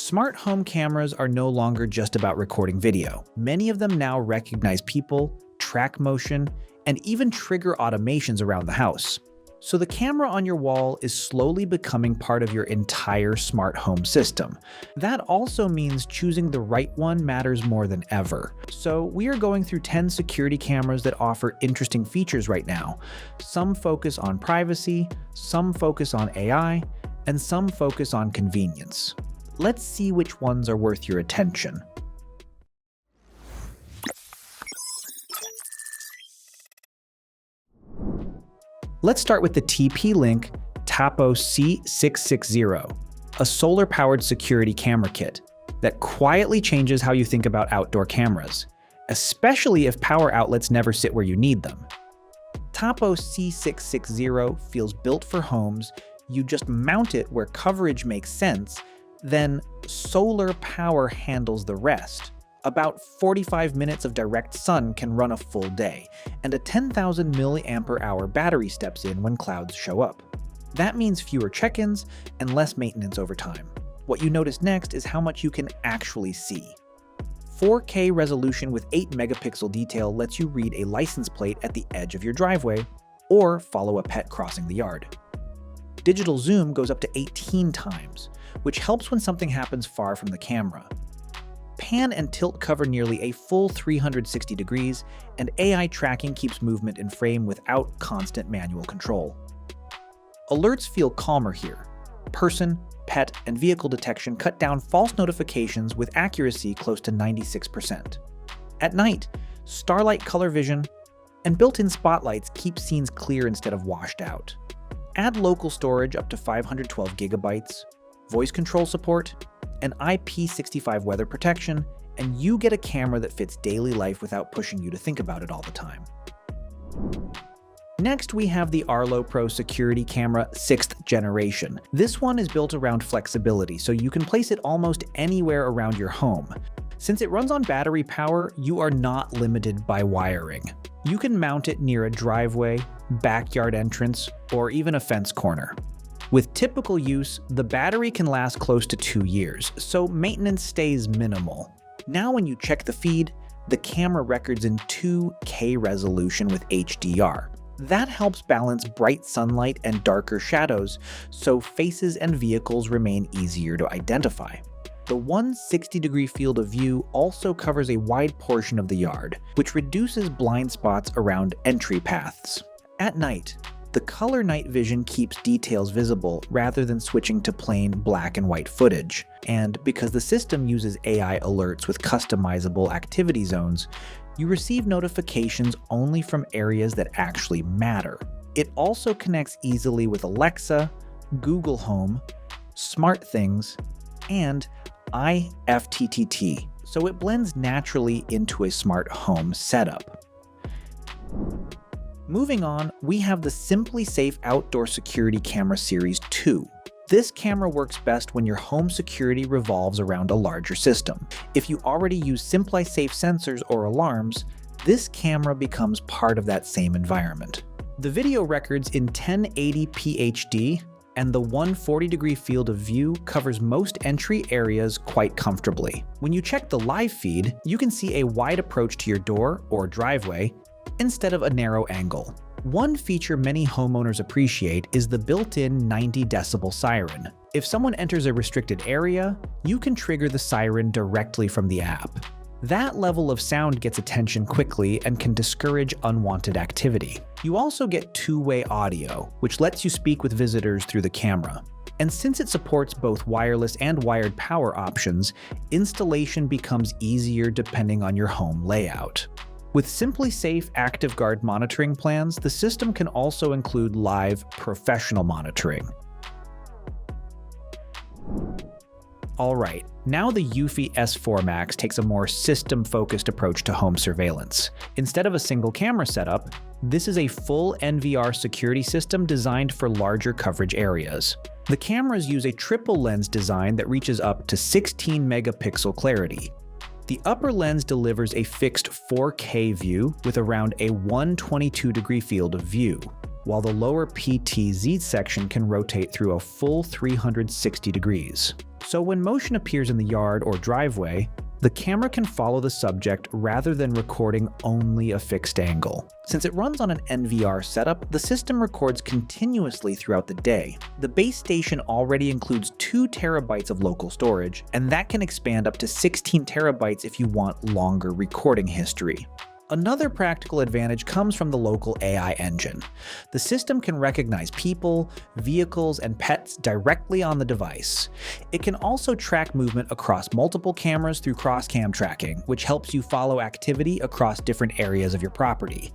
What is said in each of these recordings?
Smart home cameras are no longer just about recording video. Many of them now recognize people, track motion, and even trigger automations around the house. So the camera on your wall is slowly becoming part of your entire smart home system. That also means choosing the right one matters more than ever. So we are going through 10 security cameras that offer interesting features right now. Some focus on privacy, some focus on AI, and some focus on convenience. Let's see which ones are worth your attention. Let's start with the TP-Link Tapo C660, a solar-powered security camera kit that quietly changes how you think about outdoor cameras, especially if power outlets never sit where you need them. Tapo C660 feels built for homes. You just mount it where coverage makes sense, then solar power handles the rest. About 45 minutes of direct sun can run a full day, and a 10,000 mAh battery steps in when clouds show up. That means fewer check-ins and less maintenance over time. What you notice next is how much you can actually see. 4K resolution with 8 megapixel detail lets you read a license plate at the edge of your driveway or follow a pet crossing the yard. Digital zoom goes up to 18 times, which helps when something happens far from the camera. Pan and tilt cover nearly a full 360 degrees, and AI tracking keeps movement in frame without constant manual control. Alerts feel calmer here. Person, pet, and vehicle detection cut down false notifications with accuracy close to 96%. At night, starlight color vision and built-in spotlights keep scenes clear instead of washed out. Add local storage up to 512 gigabytes, voice control support, and IP65 weather protection, and you get a camera that fits daily life without pushing you to think about it all the time. Next, we have the Arlo Pro security camera 6th generation. This one is built around flexibility, so you can place it almost anywhere around your home. Since it runs on battery power, you are not limited by wiring. You can mount it near a driveway, backyard entrance, or even a fence corner. With typical use, the battery can last close to 2 years, so maintenance stays minimal. Now when you check the feed, the camera records in 2K resolution with HDR. That helps balance bright sunlight and darker shadows, so faces and vehicles remain easier to identify. The 160-degree field of view also covers a wide portion of the yard, which reduces blind spots around entry paths. At night, the color night vision keeps details visible rather than switching to plain black and white footage. And because the system uses AI alerts with customizable activity zones, you receive notifications only from areas that actually matter. It also connects easily with Alexa, Google Home, SmartThings, and IFTTT, so it blends naturally into a smart home setup. Moving on, we have the SimpliSafe Outdoor Security Camera Series 2. This camera works best when your home security revolves around a larger system. If you already use SimpliSafe sensors or alarms, this camera becomes part of that same environment. The video records in 1080p HD, and the 140-degree field of view covers most entry areas quite comfortably. When you check the live feed, you can see a wide approach to your door or driveway instead of a narrow angle. One feature many homeowners appreciate is the built-in 90-decibel siren. If someone enters a restricted area, you can trigger the siren directly from the app. That level of sound gets attention quickly and can discourage unwanted activity. You also get two-way audio, which lets you speak with visitors through the camera. And since it supports both wireless and wired power options, installation becomes easier depending on your home layout. With SimpliSafe ActiveGuard monitoring plans, the system can also include live professional monitoring. Alright, now the Eufy S4 Max takes a more system-focused approach to home surveillance. Instead of a single camera setup, this is a full NVR security system designed for larger coverage areas. The cameras use a triple lens design that reaches up to 16 megapixel clarity. The upper lens delivers a fixed 4K view with around a 122-degree field of view. while the lower PTZ section can rotate through a full 360 degrees. So when motion appears in the yard or driveway, the camera can follow the subject rather than recording only a fixed angle. Since it runs on an NVR setup, the system records continuously throughout the day. The base station already includes 2 terabytes of local storage, and that can expand up to 16 terabytes if you want longer recording history. Another practical advantage comes from the local AI engine. The system can recognize people, vehicles, and pets directly on the device. It can also track movement across multiple cameras through cross-cam tracking, which helps you follow activity across different areas of your property.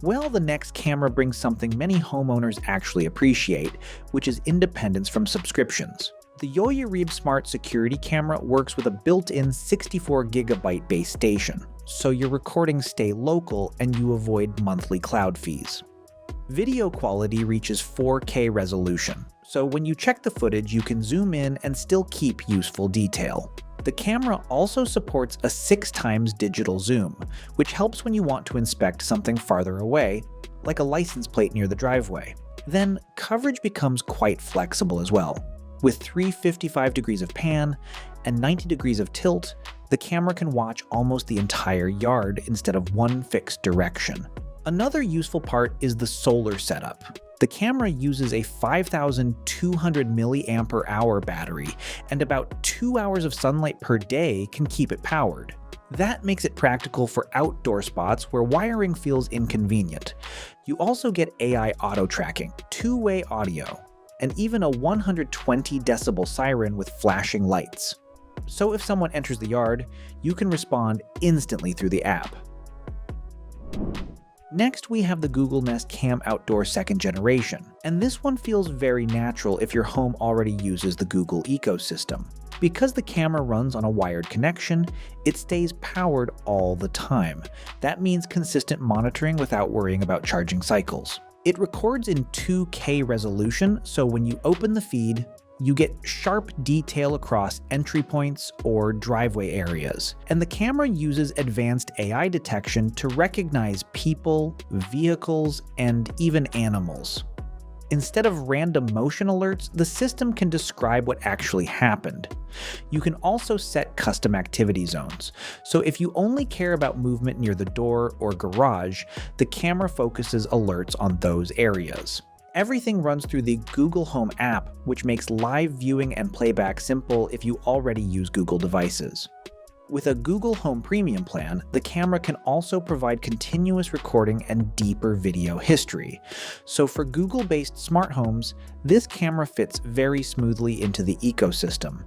Well, the next camera brings something many homeowners actually appreciate, which is independence from subscriptions. The Yoyiryb Smart Security Camera works with a built-in 64GB base station, so your recordings stay local and you avoid monthly cloud fees. Video quality reaches 4K resolution, so when you check the footage you can zoom in and still keep useful detail. The camera also supports a 6x digital zoom, which helps when you want to inspect something farther away, like a license plate near the driveway. Then, coverage becomes quite flexible as well. With 355 degrees of pan and 90 degrees of tilt, the camera can watch almost the entire yard instead of one fixed direction. Another useful part is the solar setup. The camera uses a 5,200 mAh battery, and about 2 hours of sunlight per day can keep it powered. That makes it practical for outdoor spots where wiring feels inconvenient. You also get AI auto tracking, 2-way audio, and even a 120 decibel siren with flashing lights. So if someone enters the yard, you can respond instantly through the app. Next, we have the Google Nest Cam Outdoor 2nd generation, and this one feels very natural if your home already uses the Google ecosystem. Because the camera runs on a wired connection, it stays powered all the time. That means consistent monitoring without worrying about charging cycles. It records in 2K resolution, so when you open the feed, you get sharp detail across entry points or driveway areas. And the camera uses advanced AI detection to recognize people, vehicles, and even animals. Instead of random motion alerts, the system can describe what actually happened. You can also set custom activity zones. So if you only care about movement near the door or garage, the camera focuses alerts on those areas. Everything runs through the Google Home app, which makes live viewing and playback simple if you already use Google devices. With a Google Home Premium plan, the camera can also provide continuous recording and deeper video history. So for Google-based smart homes, this camera fits very smoothly into the ecosystem.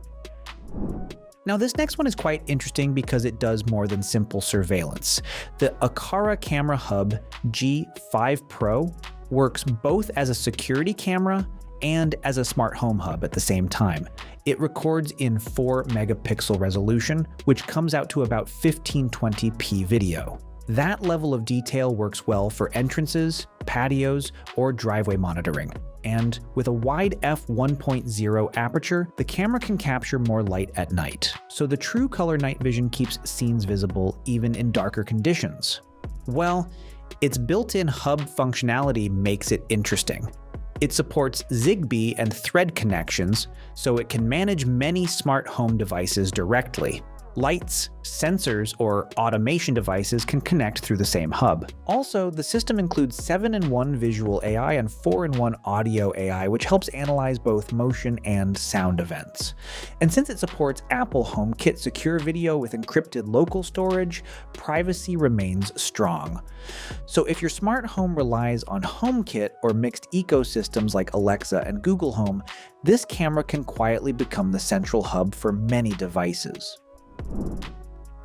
Now this next one is quite interesting because it does more than simple surveillance. The Aqara Camera Hub G5 Pro works both as a security camera and as a smart home hub at the same time. It records in 4 megapixel resolution, which comes out to about 1520p video. That level of detail works well for entrances, patios, or driveway monitoring. And with a wide f1.0 aperture, the camera can capture more light at night. So the true color night vision keeps scenes visible even in darker conditions. Well, its built-in hub functionality makes it interesting. It supports Zigbee and Thread connections, so it can manage many smart home devices directly. Lights, sensors, or automation devices can connect through the same hub. Also, the system includes 7-in-1 visual AI and 4-in-1 audio AI, which helps analyze both motion and sound events. And since it supports Apple HomeKit secure video with encrypted local storage, privacy remains strong. So if your smart home relies on HomeKit or mixed ecosystems like Alexa and Google Home, this camera can quietly become the central hub for many devices.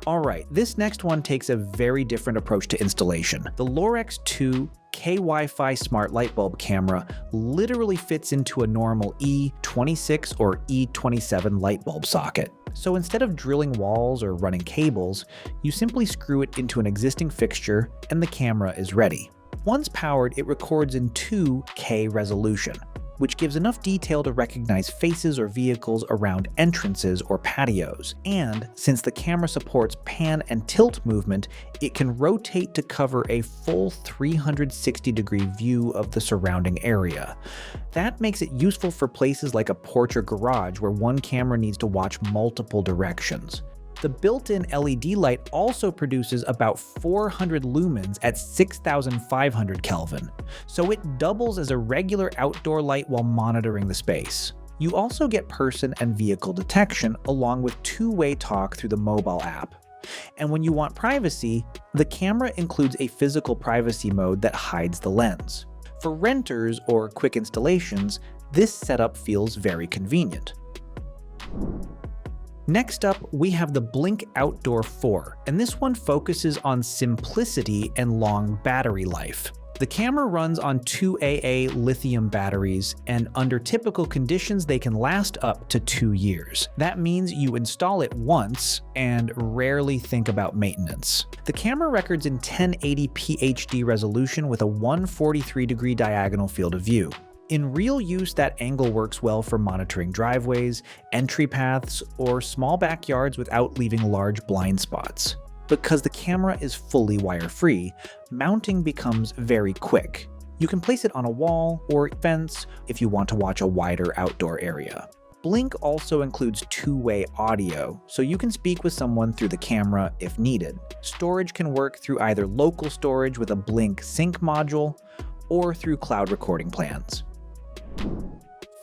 Alright, this next one takes a very different approach to installation. The Lorex 2 K-Wi-Fi Smart Lightbulb Camera literally fits into a normal E26 or E27 lightbulb socket. So instead of drilling walls or running cables, you simply screw it into an existing fixture and the camera is ready. Once powered, it records in 2K resolution. which gives enough detail to recognize faces or vehicles around entrances or patios. And since the camera supports pan and tilt movement, it can rotate to cover a full 360-degree view of the surrounding area. That makes it useful for places like a porch or garage where one camera needs to watch multiple directions. The built-in LED light also produces about 400 lumens at 6,500 Kelvin, so it doubles as a regular outdoor light while monitoring the space. You also get person and vehicle detection along with two-way talk through the mobile app. And when you want privacy, the camera includes a physical privacy mode that hides the lens. For renters or quick installations, this setup feels very convenient. Next up, we have the Blink Outdoor 4, and this one focuses on simplicity and long battery life. The camera runs on 2 AA lithium batteries, and under typical conditions they can last up to 2 years. That means you install it once and rarely think about maintenance. The camera records in 1080p HD resolution with a 143-degree diagonal field of view. In real use, that angle works well for monitoring driveways, entry paths, or small backyards without leaving large blind spots. Because the camera is fully wire-free, mounting becomes very quick. You can place it on a wall or fence if you want to watch a wider outdoor area. Blink also includes two-way audio, so you can speak with someone through the camera if needed. Storage can work through either local storage with a Blink Sync module or through cloud recording plans.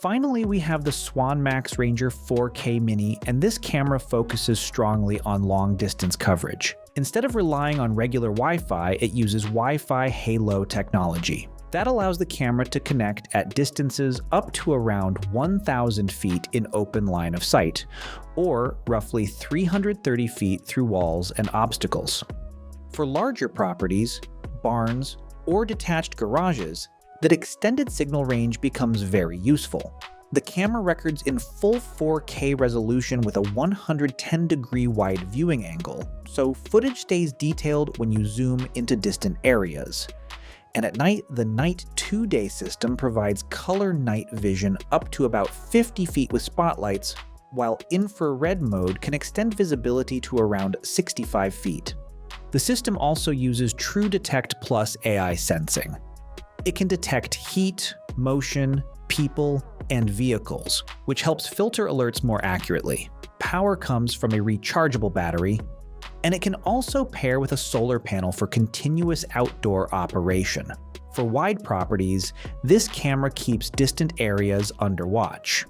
Finally, we have the Swann-MaxRanger 4K Mini, and this camera focuses strongly on long-distance coverage. Instead of relying on regular Wi-Fi, it uses Wi-Fi Halo technology. That allows the camera to connect at distances up to around 1,000 feet in open line of sight, or roughly 330 feet through walls and obstacles. For larger properties, barns, or detached garages, that extended signal range becomes very useful. The camera records in full 4K resolution with a 110-degree wide viewing angle, so footage stays detailed when you zoom into distant areas. And at night, the Night 2-Day system provides color night vision up to about 50 feet with spotlights, while infrared mode can extend visibility to around 65 feet. The system also uses TrueDetect Plus AI sensing. It can detect heat, motion, people, and vehicles, which helps filter alerts more accurately. Power comes from a rechargeable battery, and it can also pair with a solar panel for continuous outdoor operation. For wide properties, this camera keeps distant areas under watch.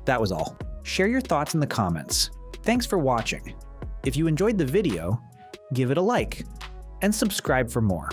That was all. Share your thoughts in the comments. Thanks for watching. If you enjoyed the video, give it a like and subscribe for more.